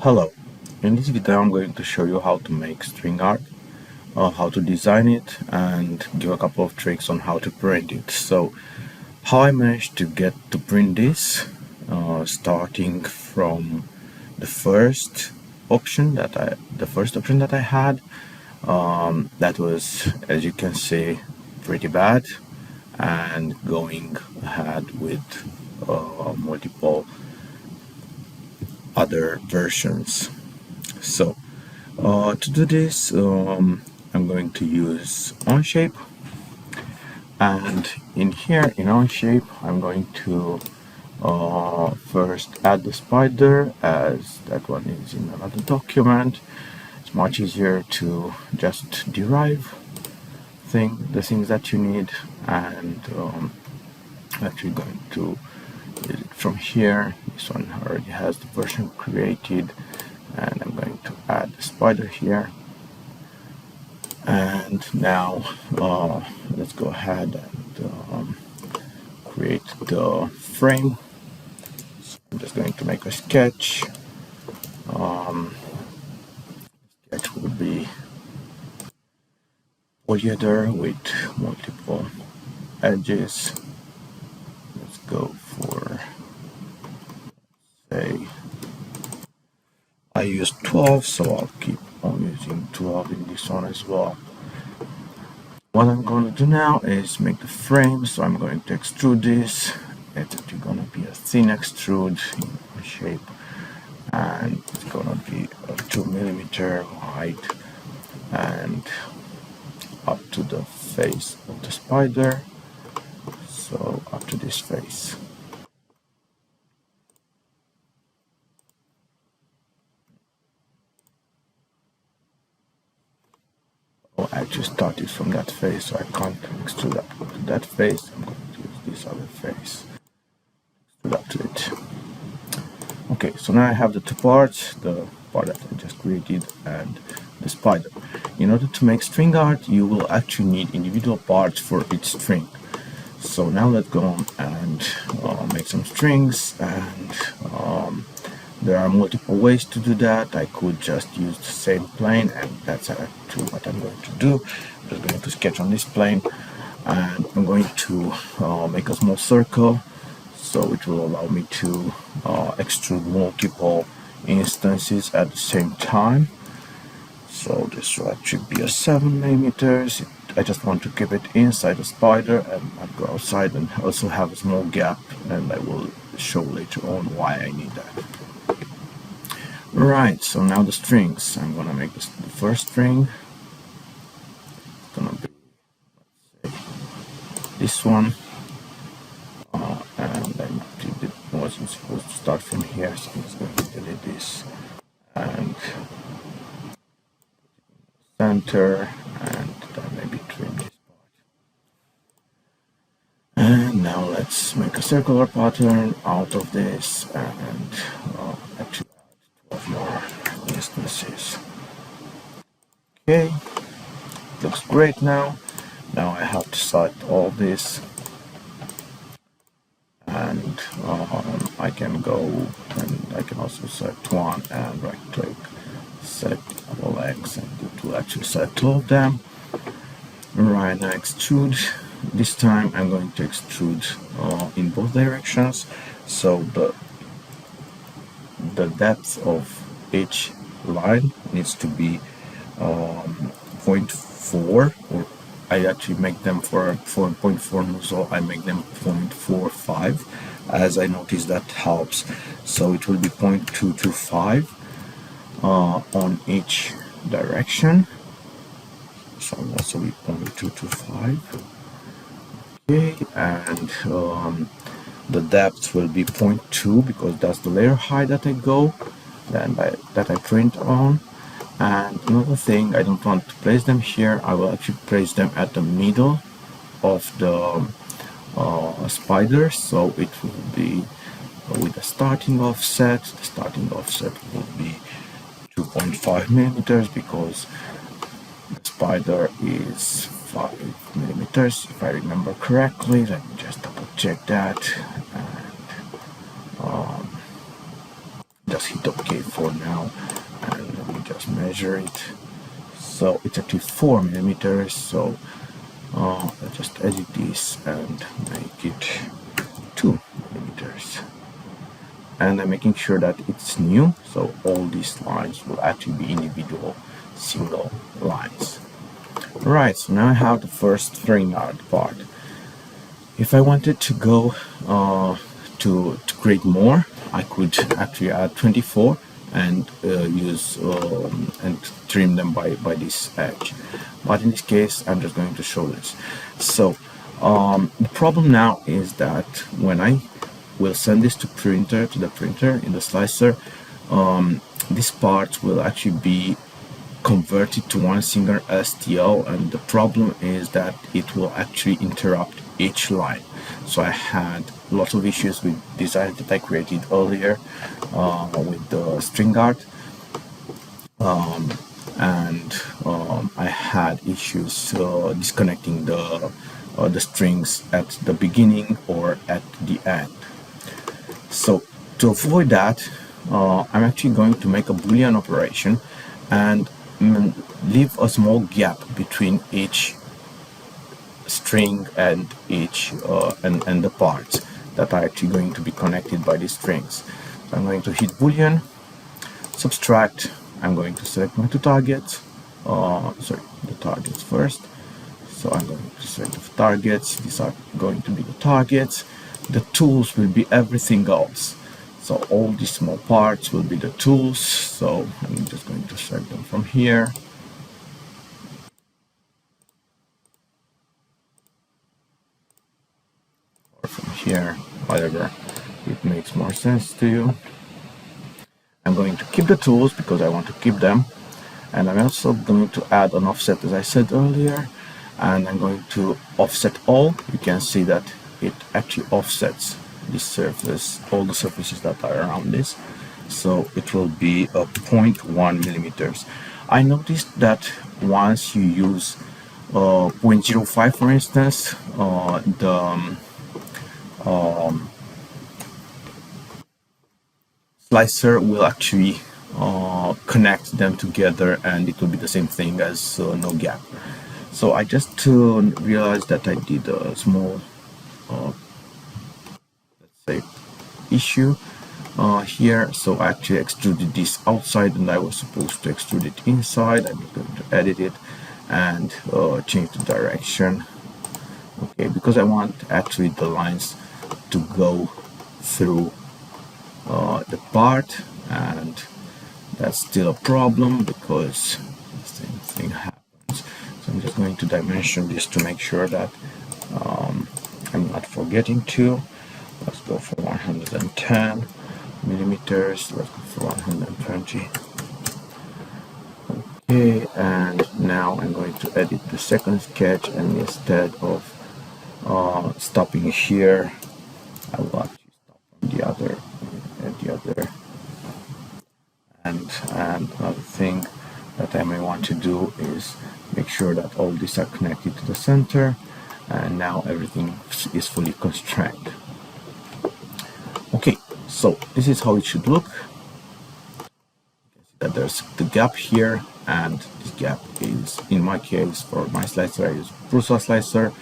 Hello, in this video I'm going to show you how to make string art, how to design it, and give a couple of tricks on how to print it. So how I managed to get to print this, starting from the first option that I had, that was, as you can see, pretty bad, and going ahead with multiple other versions. So to do this, I'm going to use OnShape, and in here in OnShape, I'm going to first add the spider, as that one is in another document. It's much easier to just derive the things that you need, and actually going to use it from here. This one already has the version created, and I'm going to add the spider here. And now let's go ahead and create the frame. So I'm just going to make a sketch. Sketch will be polyeder with multiple edges. Let's go for, say, I use 12, so I'll keep on using 12 in this one as well. What I'm going to do now is make the frame, so I'm going to extrude this. It's actually going to be a thin extrude in shape, and it's going to be a 2mm wide and up to the face of the spider, so up to this face. Oh, I actually started from that face, so I can't extrude up to that face. I'm going to use this other face, extrude up to it. Okay, so now I have the two parts, the part that I just created and the spider. In order to make string art, you will actually need individual parts for each string. So now let's go on and make some strings, and there are multiple ways to do that. I could just use the same plane, and that's actually what I'm going to do. I'm just going to sketch on this plane, and I'm going to make a small circle, so it will allow me to extrude multiple instances at the same time. So this will actually be a 7mm. I just want to keep it inside the spider and not go outside, and also have a small gap, and I will show later on why I need that. Right, so now the strings. I'm gonna make this the first string. It's gonna be, let's say, this one. And I wasn't supposed to start from here, so I'm just going to delete this and center, and then maybe trim this part. And now let's make a circular pattern out of this, and actually add 12 more instances. Okay, looks great now. Now I have to select all this, and I can go, and I can also select one and right click, select all X, and it will actually select all of them. Right, now extrude. This time I'm going to extrude in both directions, so the depth of each line needs to be 0.4, or I actually make them for 0.4, so I make them 0.45, as I noticed that helps. So it will be 0.225 on each direction, so I'll also be 0.225. Okay, and the depth will be 0.2, because that's the layer height that I go, that I print on. And another thing, I don't want to place them here. I will actually place them at the middle of the spider, so it will be with a starting offset. The starting offset will be 2.5mm, because the spider is 5mm, if I remember correctly. Let me just double check that, and just just hit OK for now, and let me just measure it. So it's actually 4 millimeters. So I'll just edit this and make it 2 millimeters. And I'm making sure that it's new, so all these lines will actually be individual single lines. Right, so now I have the first string art part. If I wanted to go to create more, I could actually add 24 and use and trim them by this edge. But in this case, I'm just going to show this. So the problem now is that when I will send this to the printer in the slicer, this part will actually be converted to one single STL, and the problem is that it will actually interrupt each line. So I had lots of issues with designs that I created earlier with the string art, and I had issues disconnecting the strings at the beginning or at the end. So to avoid that, I'm actually going to make a Boolean operation and leave a small gap between each string and each and the parts that are actually going to be connected by these strings. So I'm going to hit Boolean, subtract. I'm going to select my two targets. The targets first. So I'm going to select the targets. These are going to be the targets. The tools will be everything else. So all these small parts will be the tools. So I'm just going to select them from here. Or from here, whatever it makes more sense to you. I'm going to keep the tools because I want to keep them. And I'm also going to add an offset, as I said earlier. And I'm going to offset all. You can see that it actually offsets this surface, all the surfaces that are around this. So it will be a 0.1 millimeters. I noticed that once you use 0.05, for instance, the slicer will actually connect them together, and it will be the same thing as no gap. So I just realized that I did a small, let's say, issue here. So I actually extruded this outside, and I was supposed to extrude it inside. I'm going to edit it and change the direction. Okay, because I want actually the lines to go through the part, and that's still a problem because the same thing happens. So I'm just going to dimension this to make sure that I'm not forgetting to. Let's go for 110 millimeters. Let's go for 120. Okay, and now I'm going to edit the second sketch, and instead of stopping here, I will actually stop on the other, at the other. And another thing that I may want to do is make sure that all these are connected to the center, and now everything is fully constrained. Okay, so this is how it should look. You can see that there's the gap here, and this gap is, in my case, for my slicer, I use Prusa slicer.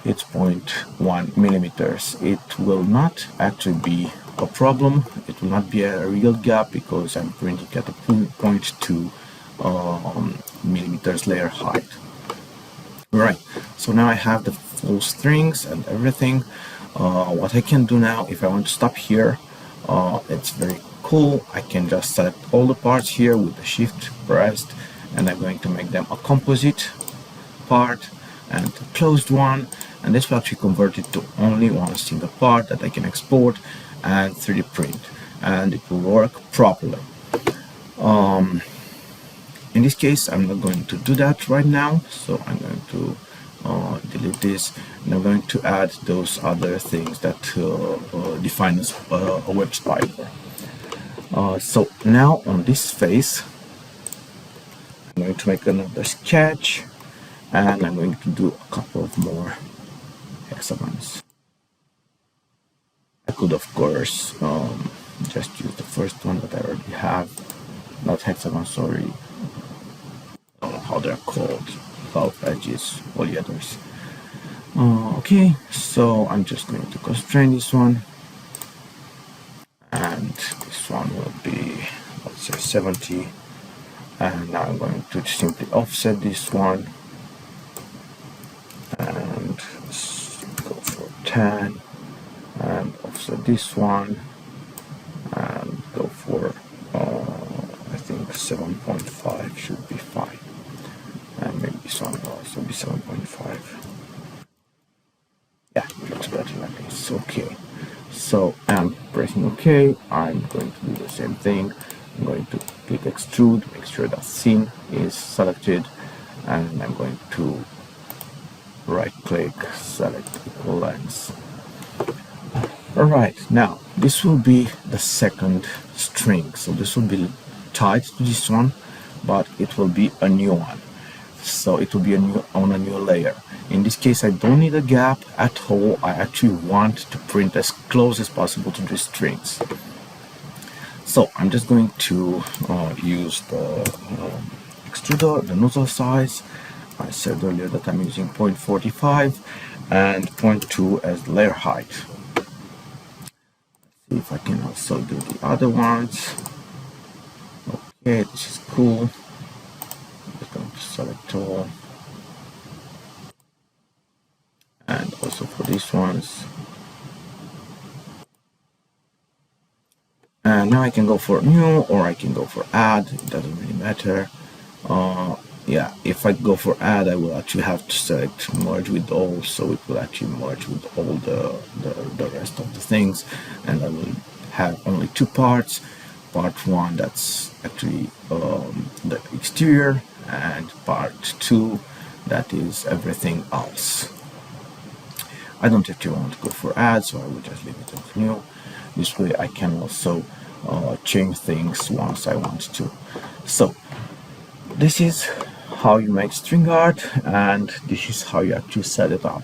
It's 0.1 millimeters. It will not actually be a problem. It will not be a real gap because I'm printing at a 0.2 millimeters layer height. Right, so now I have the full strings and everything. What I can do now, if I want to stop here, it's very cool. I can just select all the parts here with the shift pressed, and I'm going to make them a composite part and a closed one, and this will actually convert it to only one single part that I can export and 3D print, and it will work properly. In this case, I'm not going to do that right now, so I'm going to delete this, and I'm going to add those other things that define a web spider. So now on this face, I'm going to make another sketch, and I'm going to do a couple of more hexagons. I could, of course, just use the first one that I already have, not hexagon, sorry, I don't know how they're called, without edges, all the others. Okay, so I'm just going to constrain this one, and this one will be, let's say 70, and now I'm going to simply offset this one and go for 10, and offset this one and go for I think 7.5 should be fine, and maybe this one will also be 7.5. Yeah, it looks better like this. Okay, so I'm pressing OK. I'm going to do the same thing. I'm going to click extrude, make sure that scene is selected, and I'm going to right click, select equal lengths. Alright, now this will be the second string, so this will be tied to this one, but it will be a new one, so it will be on a new layer. In this case, I don't need a gap at all. I actually want to print as close as possible to the strings. So I'm just going to use the extruder, the nozzle size. I said earlier that I'm using 0.45 and 0.2 as layer height. See if I can also do the other ones. Okay, this is cool. I'm just going to select all. And also for these ones. And now I can go for new, or I can go for add. It doesn't really matter. Yeah, if I go for add, I will actually have to select merge with all, so it will actually merge with all the rest of the things, and I will have only two parts. Part one, that's actually the exterior, and part two, that is everything else. I don't actually want to go for add, so I will just leave it as new. This way I can also change things once I want to. So this is how you make string art, and this is how you actually set it up.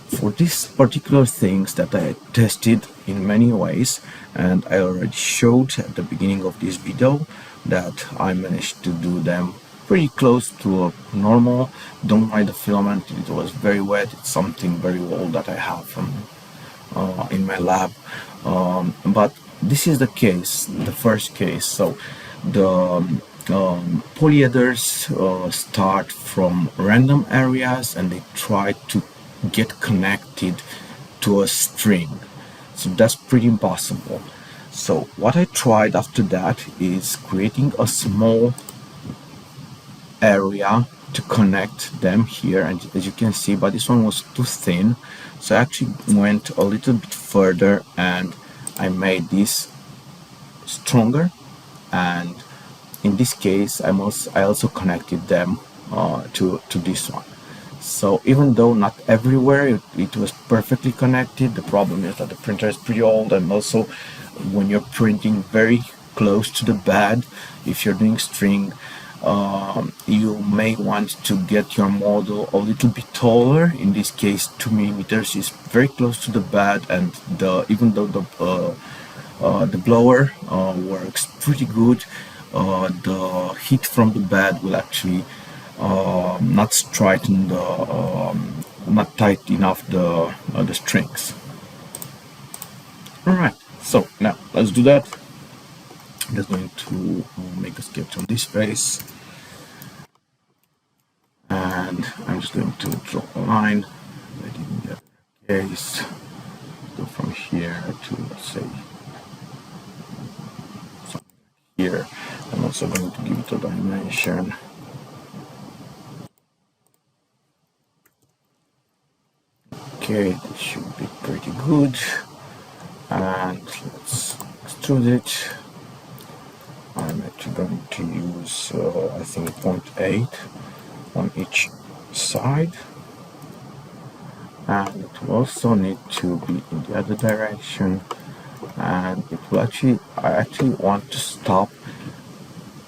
For these particular things that I tested in many ways, and I already showed at the beginning of this video that I managed to do them pretty close to a normal. Don't mind the filament, it was very wet. It's something very old that I have from in my lab, but this is the case, the first case. So the polyeders start from random areas and they try to get connected to a string, so that's pretty impossible. So what I tried after that is creating a small area to connect them here, and as you can see, but this one was too thin, so I actually went a little bit further and I made this stronger, and in this case I also connected them to this one. So even though not everywhere it was perfectly connected, the problem is that the printer is pretty old, and also when you're printing very close to the bed, if you're doing string, you may want to get your model a little bit taller. In this case 2 millimeters is very close to the bed, and even though the blower works pretty good, the heat from the bed will actually not straighten not tight enough the strings. Alright, so now let's do that. I'm just going to make a sketch on this face, and I'm just going to draw a line. I didn't get a case. Go from here to, let's say, something here. I'm also going to give it a dimension. Okay, this should be pretty good. And let's extrude it. I'm actually going to use, I think, 0.8 on each side. And it will also need to be in the other direction. And it will actually, I actually want to stop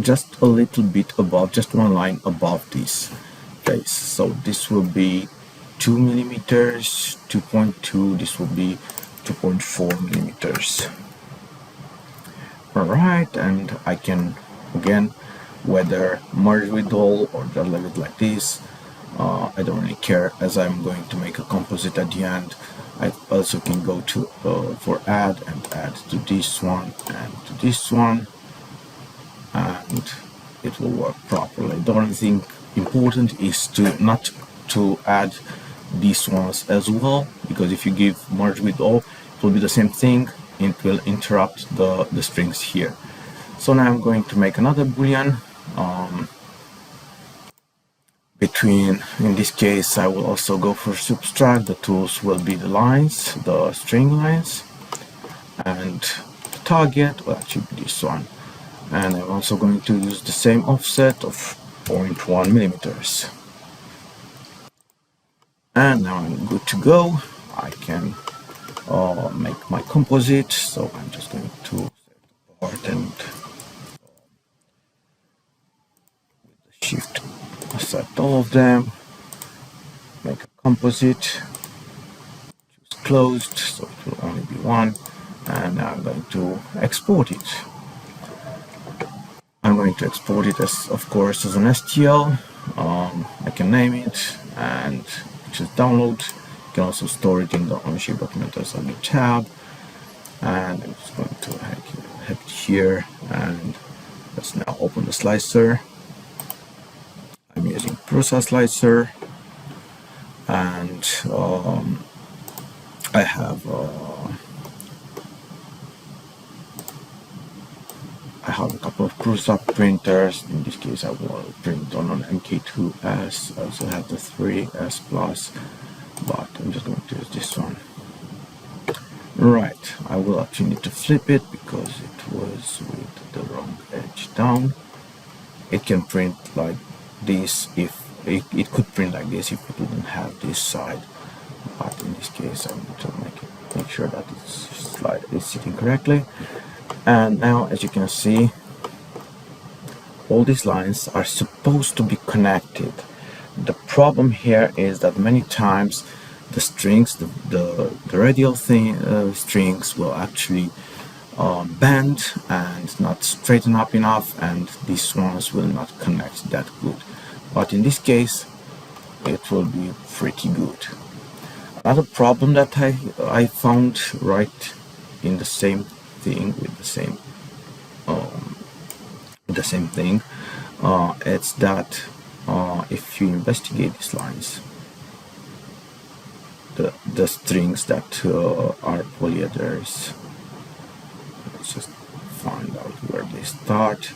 just a little bit above, just one line above this face. So this will be 2 millimeters, 2.2, this will be 2.4 millimeters. Alright, and I can again whether merge with all or just leave it like this. I don't really care, as I'm going to make a composite at the end. I also can go to for add and add to this one and to this one, and it will work properly. The only thing important is to not to add these ones as well, because if you give merge with all, it will be the same thing. It will interrupt the strings here. So now I'm going to make another boolean between, in this case I will also go for subtract. The tools will be the lines, the string lines, and the target will actually be this one. And I'm also going to use the same offset of 0.1 millimeters. And now I'm good to go. I can make my composite. So I'm just going to set apart and with the shift select all of them, make a composite, choose closed, so it will only be one, and now I'm going to export it. I'm going to export it as, of course, as an STL. I can name it and choose download. You can also store it in the ownership document as a new tab. And I'm just going to have it here, and let's now open the slicer. I'm using Prusa slicer, and I have a couple of Prusa printers. In this case, I will print on an MK2S. I also have the 3S Plus, but I'm just going to use this one. Right, I will actually need to flip it because it was with the wrong edge down. It can print like this if it could print like this if it didn't have this side, but in this case I need to make sure that its slide is sitting correctly. And now, as you can see, all these lines are supposed to be connected. The problem here is that many times the strings, the radial strings will actually bend and not straighten up enough, and these ones will not connect that good. But in this case, it will be pretty good. Another problem that I found right in the same thing with the same thing, it's that if you investigate these lines, the strings that are polyeders, let's just find out where they start.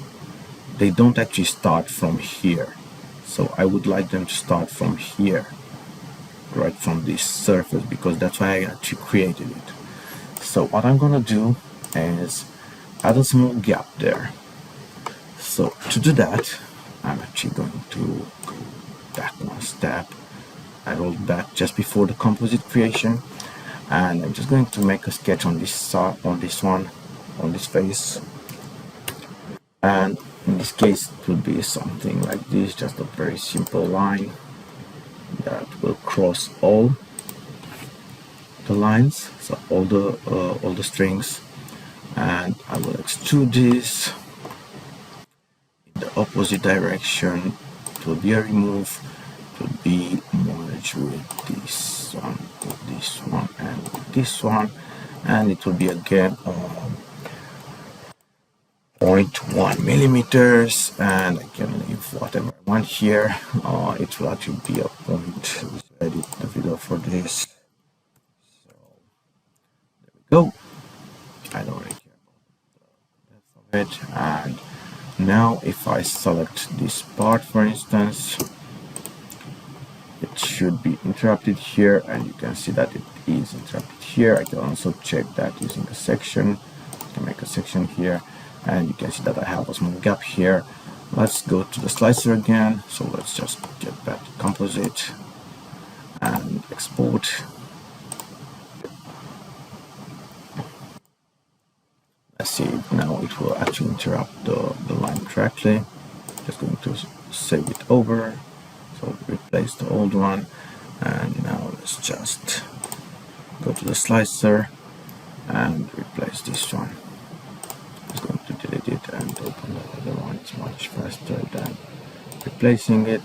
They don't actually start from here, so I would like them to start from here, right from this surface, because that's why I actually created it. So what I'm gonna do is add a small gap there. So to do that, I'm actually going to go back one step. I rolled back just before the composite creation, and I'm just going to make a sketch on this side, on this face. And in this case, it will be something like this, just a very simple line that will cross all the lines, so all the strings, and I will extrude this in the opposite direction. It will be a remove. It will be merged with this one, and with this one, and it will be again 0.1 millimeters, and I can leave whatever I want here. It will actually be a point. Let's edit the video for this. So there we go. I don't really care about the depth of it. And now if I select this part, for instance, it should be interrupted here, and you can see that it is interrupted here. I can also check that using a section. I can make a section here, and you can see that I have a small gap here. Let's go to the slicer again. So let's just get back to composite and export. Let's see, now it will actually interrupt the line correctly. Just going to save it over. So replace the old one, and now let's just go to the slicer and replace this one. Just going to open the other one. It's much faster than replacing it.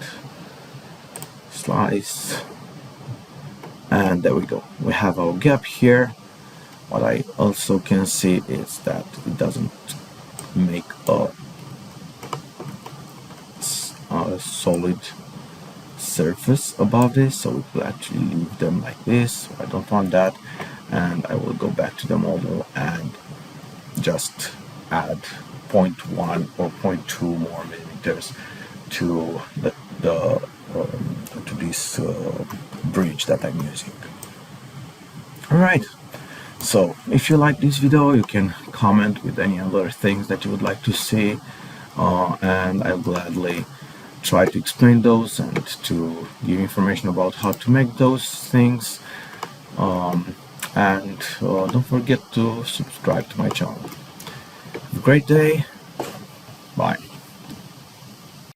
Slice, and there we go. We have our gap here. What I also can see is that it doesn't make a solid surface above this, so we will actually leave them like this. I don't want that, and I will go back to the model and just add 0.1 or 0.2 more millimeters to to this bridge that I'm using. Alright, so if you like this video, you can comment with any other things that you would like to see, and I'll gladly try to explain those and to give information about how to make those things. And don't forget to subscribe to my channel. Have a great day.